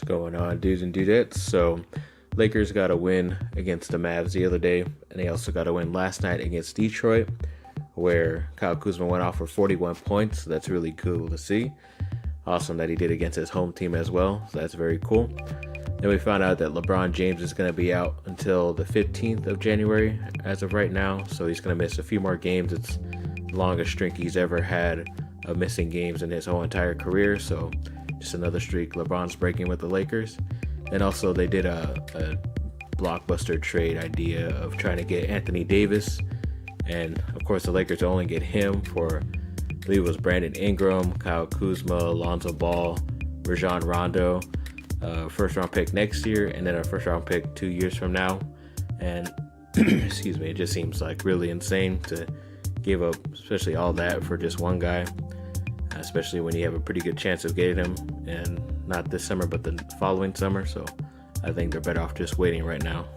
What's going on, dudes and dudettes? So, Lakers got a win against the Mavs the other day, and they also got a win last night against Detroit, where Kyle Kuzma went off for 41 points. So that's really cool to see. Awesome that he did against his home team as well. So that's very cool. Then we found out that LeBron James is going to be out until the 15th of January as of right now. So he's going to miss a few more games. It's the longest streak he's ever had of missing games in his whole entire career. So just another streak LeBron's breaking with the Lakers. And also they did a blockbuster trade idea of trying to get Anthony Davis. And of course the Lakers only get him for, I believe it was Brandon Ingram, Kyle Kuzma, Lonzo Ball, Rajon Rondo, first round pick next year, and then a first round pick 2 years from now. And excuse me, it just seems like really insane to give up especially all that for just one guy, especially when you have a pretty good chance of getting him, and not this summer but the following summer. So I think they're better off just waiting right now.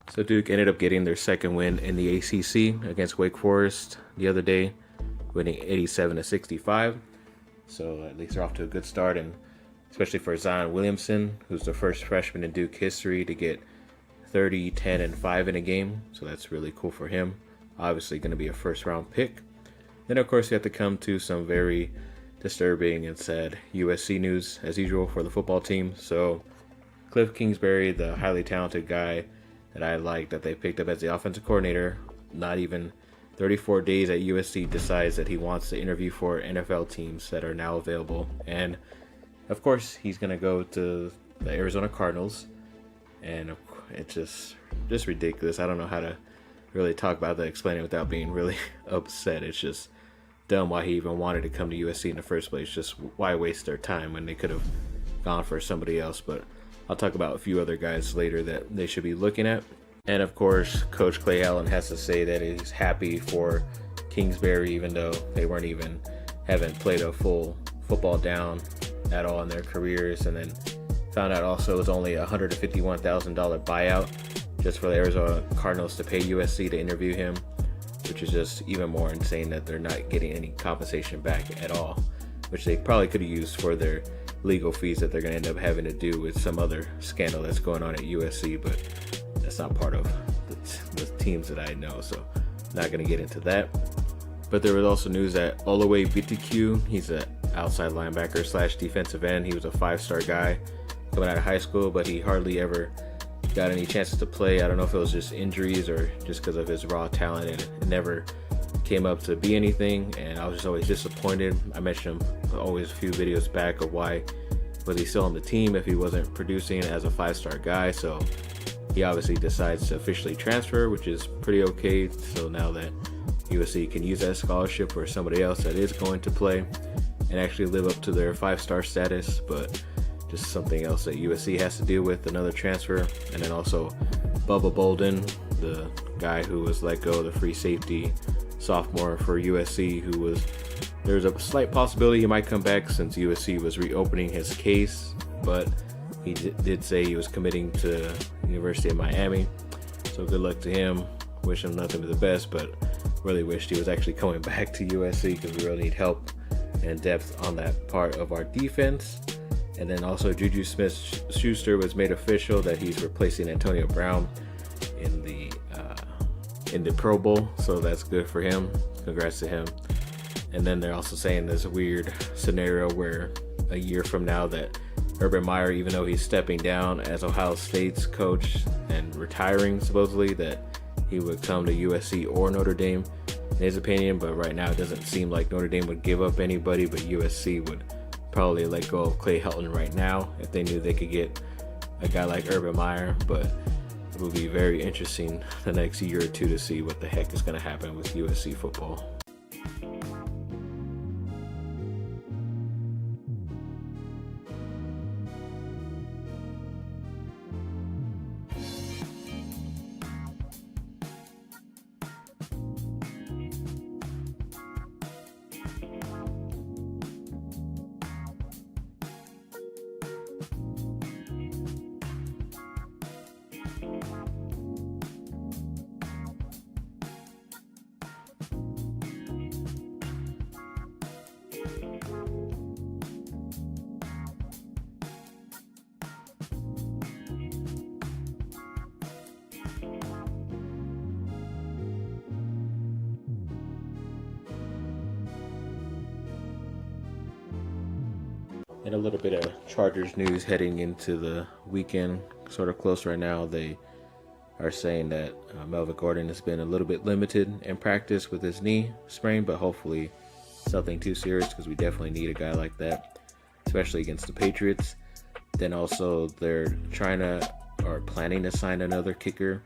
So Duke ended up getting their second win in the ACC against Wake Forest the other day, winning 87-65. So at least they're off to a good start, and especially for Zion Williamson, who's the first freshman in Duke history to get 30, 10, and 5 in a game. So that's really cool for him. Obviously going to be a first-round pick. Then, of course, we have to come to some very disturbing and sad USC news, as usual, for the football team. So Cliff Kingsbury, the highly talented guy that I like that they picked up as the offensive coordinator, not even 34 days at USC, decides that he wants to interview for NFL teams that are now available. And of course, he's going to go to the Arizona Cardinals. And it's just ridiculous. I don't know how to really talk about that, explain it without being really upset. It's just dumb why he even wanted to come to USC in the first place. Just why waste their time when they could have gone for somebody else. But I'll talk about a few other guys later that they should be looking at. And of course, Coach Clay Allen has to say that he's happy for Kingsbury, even though they haven't played a full football down at all in their careers. And then found out also it was only a $151,000 buyout just for the Arizona Cardinals to pay USC to interview him, which is just even more insane that they're not getting any compensation back at all, which they probably could have used for their legal fees that they're going to end up having to do with some other scandal that's going on at USC, but that's not part of the teams that I know, so not going to get into that. But there was also news that Oluwe BTQ, he's an outside linebacker / defensive end. He was a 5-star guy coming out of high school, but he hardly ever got any chances to play. I don't know if it was just injuries or just because of his raw talent, and it never came up to be anything, and I was just always disappointed. I mentioned him always a few videos back of why was he still on the team if he wasn't producing as a 5-star guy. So he obviously decides to officially transfer, which is pretty okay. So now that USC can use that scholarship for somebody else that is going to play and actually live up to their 5-star status, but just something else that USC has to deal with, another transfer. And then also Bubba Bolden, the guy who was let go, the free safety sophomore for USC, there's a slight possibility he might come back since USC was reopening his case, but he did say he was committing to University of Miami. So good luck to him. Wish him nothing but the best, but really wished he was actually coming back to USC because we really need help and depth on that part of our defense. And then also Juju Smith-Schuster was made official that he's replacing Antonio Brown in the Pro Bowl, so that's good for him. Congrats to him. And then they're also saying there's a weird scenario where a year from now that Urban Meyer, even though he's stepping down as Ohio State's coach and retiring supposedly, that he would come to USC or Notre Dame, in his opinion. But right now, it doesn't seem like Notre Dame would give up anybody, but USC would probably let go of Clay Helton right now if they knew they could get a guy like Urban Meyer. But it will be very interesting the next year or two to see what the heck is going to happen with USC football. And a little bit of Chargers news heading into the weekend, sort of close right now. They are saying that Melvin Gordon has been a little bit limited in practice with his knee sprain, but hopefully nothing too serious, because we definitely need a guy like that, especially against the Patriots. Then also they're planning to sign another kicker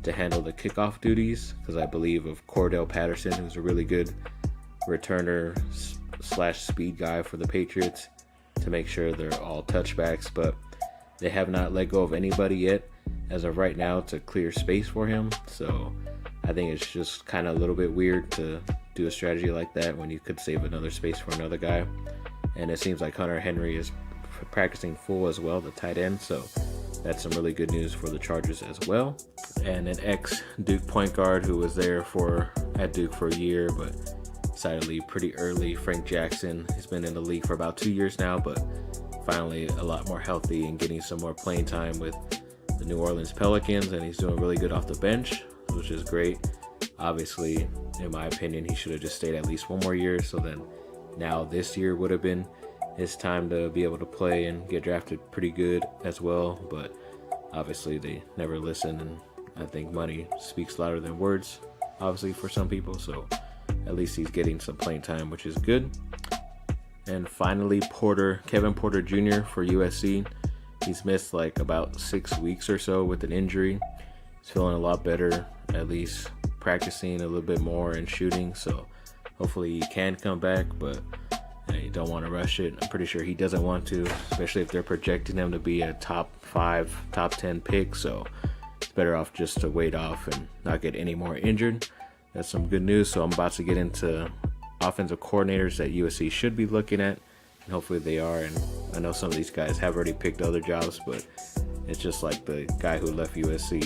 to handle the kickoff duties, because I believe of Cordell Patterson, who's a really good returner / speed guy for the Patriots, to make sure they're all touchbacks. But they have not let go of anybody yet as of right now to clear space for him. So I think it's just kind of a little bit weird to do a strategy like that when you could save another space for another guy. And it seems like Hunter Henry is practicing full as well, the tight end. So that's some really good news for the Chargers as well. And an ex-Duke point guard who was there at Duke for a year, but decided to leave pretty early, Frank Jackson. He's been in the league for about 2 years now, but finally a lot more healthy and getting some more playing time with the New Orleans Pelicans, and he's doing really good off the bench, which is great. Obviously, in my opinion, he should have just stayed at least one more year, so then now this year would have been his time to be able to play and get drafted pretty good as well. But obviously they never listen, and I think money speaks louder than words, obviously, for some people. So at least he's getting some playing time, which is good. And finally, Kevin Porter Jr. for USC. He's missed like about 6 weeks or so with an injury. He's feeling a lot better, at least practicing a little bit more and shooting. So hopefully he can come back, but you don't want to rush it. I'm pretty sure he doesn't want to, especially if they're projecting him to be a top 5, top 10 pick. So it's better off just to wait off and not get any more injured. That's some good news. So I'm about to get into offensive coordinators that USC should be looking at, and hopefully they are. And I know some of these guys have already picked other jobs, but it's just like the guy who left USC.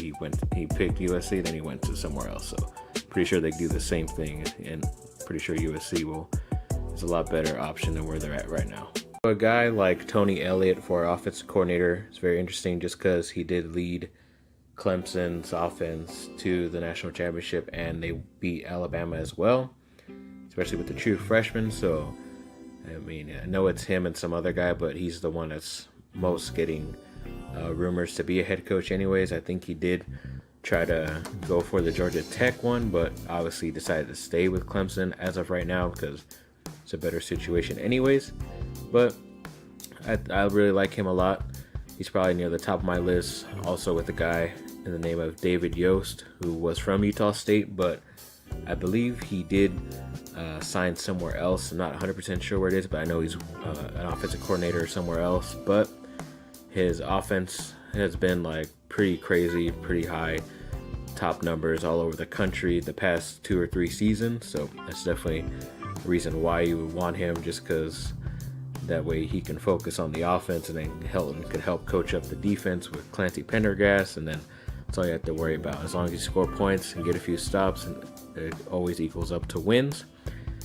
He picked USC, then he went to somewhere else. So pretty sure they do the same thing, and pretty sure USC is a lot better option than where they're at right now. A guy like Tony Elliott for offensive coordinator is very interesting, just because he did lead Clemson's offense to the national championship, and they beat Alabama as well, especially with the true freshman. So I mean, I know it's him and some other guy, but he's the one that's most getting rumors to be a head coach anyways. I think he did try to go for the Georgia Tech one, but obviously decided to stay with Clemson as of right now because it's a better situation anyways. But I really like him a lot. He's probably near the top of my list, also with a guy in the name of David Yost, who was from Utah State, but I believe he did sign somewhere else. I'm not 100% sure where it is, but I know he's an offensive coordinator somewhere else. But his offense has been like pretty crazy, pretty high top numbers all over the country the past 2 or 3 seasons. So that's definitely a reason why you would want him, just because that way he can focus on the offense, and then Helton could help coach up the defense with Clancy Pendergast, and then that's all you have to worry about. As long as you score points and get a few stops, and it always equals up to wins.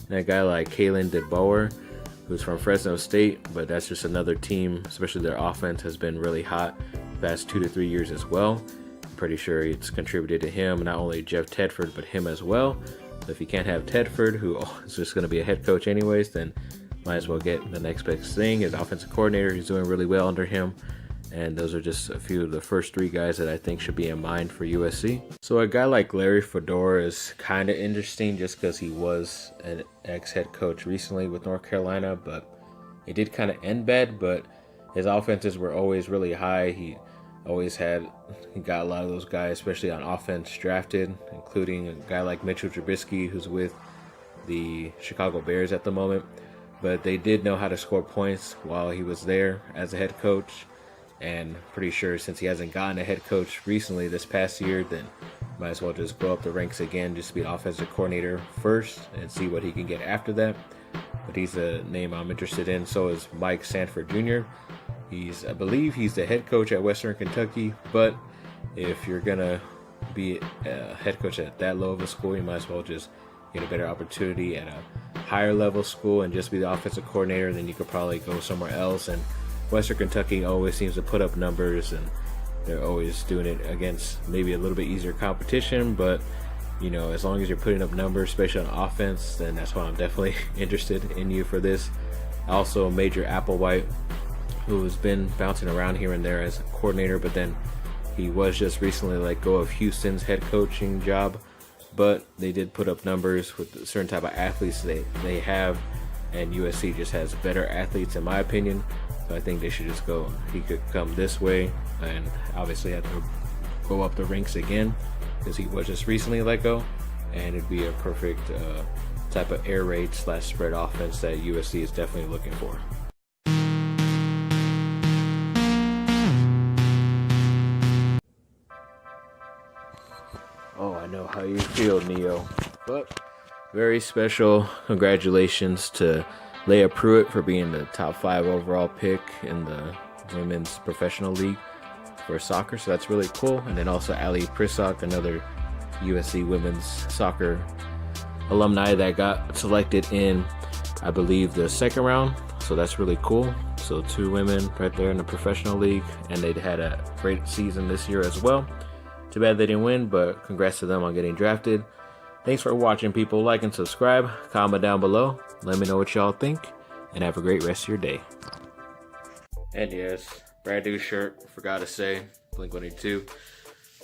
And a guy like Kalen DeBoer, who's from Fresno State, but that's just another team, especially their offense has been really hot the past 2 to 3 years as well. I'm pretty sure it's contributed to him, not only Jeff Tedford, but him as well. So if you can't have Tedford, who is just going to be a head coach anyways, then might as well get the next best thing as offensive coordinator. He's doing really well under him. And those are just a few of the first 3 guys that I think should be in mind for USC. So a guy like Larry Fedora is kind of interesting just because he was an ex-head coach recently with North Carolina, but it did kind of end bad, but his offenses were always really high. He got a lot of those guys, especially on offense, drafted, including a guy like Mitchell Trubisky, who's with the Chicago Bears at the moment. But they did know how to score points while he was there as a head coach. And pretty sure since he hasn't gotten a head coach recently this past year, then might as well just go up the ranks again, just be an offensive coordinator first and see what he can get after that. But he's a name I'm interested in. So is Mike Sanford Jr. I believe he's the head coach at Western Kentucky, but if you're gonna be a head coach at that low of a school, you might as well just get a better opportunity at a higher level school and just be the offensive coordinator. Then you could probably go somewhere else. And Western Kentucky always seems to put up numbers, and they're always doing it against maybe a little bit easier competition, but as long as you're putting up numbers, especially on offense, then that's why I'm definitely interested in you for this. Also, Major Applewhite, who's been bouncing around here and there as a coordinator, but then he was just recently let go of Houston's head coaching job. But they did put up numbers with a certain type of athletes they have, and USC just has better athletes in my opinion. So I think they should just go. He could come this way, and obviously have to go up the ranks again because he was just recently let go, and it'd be a perfect type of air raid / spread offense that USC is definitely looking for. Oh, I know how you feel, Neo. But very special congratulations to Leah Pruitt for being the top 5 overall pick in the women's professional league for soccer. So that's really cool. And then also Ali Prisock, another USC women's soccer alumni that got selected in, I believe, the 2nd round. So that's really cool. So 2 women right there in the professional league, and they'd had a great season this year as well. Too bad they didn't win, but congrats to them on getting drafted. Thanks for watching, people. Like and subscribe. Comment down below. Let me know what y'all think, and have a great rest of your day. And yes, brand new shirt. Forgot to say, Blink-182.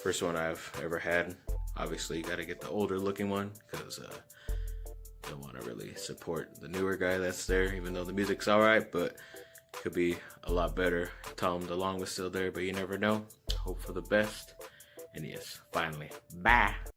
First one I've ever had. Obviously, you got to get the older looking one because don't want to really support the newer guy that's there, even though the music's alright, but could be a lot better. Tom DeLonge was still there, but you never know. Hope for the best. And yes, finally, bye.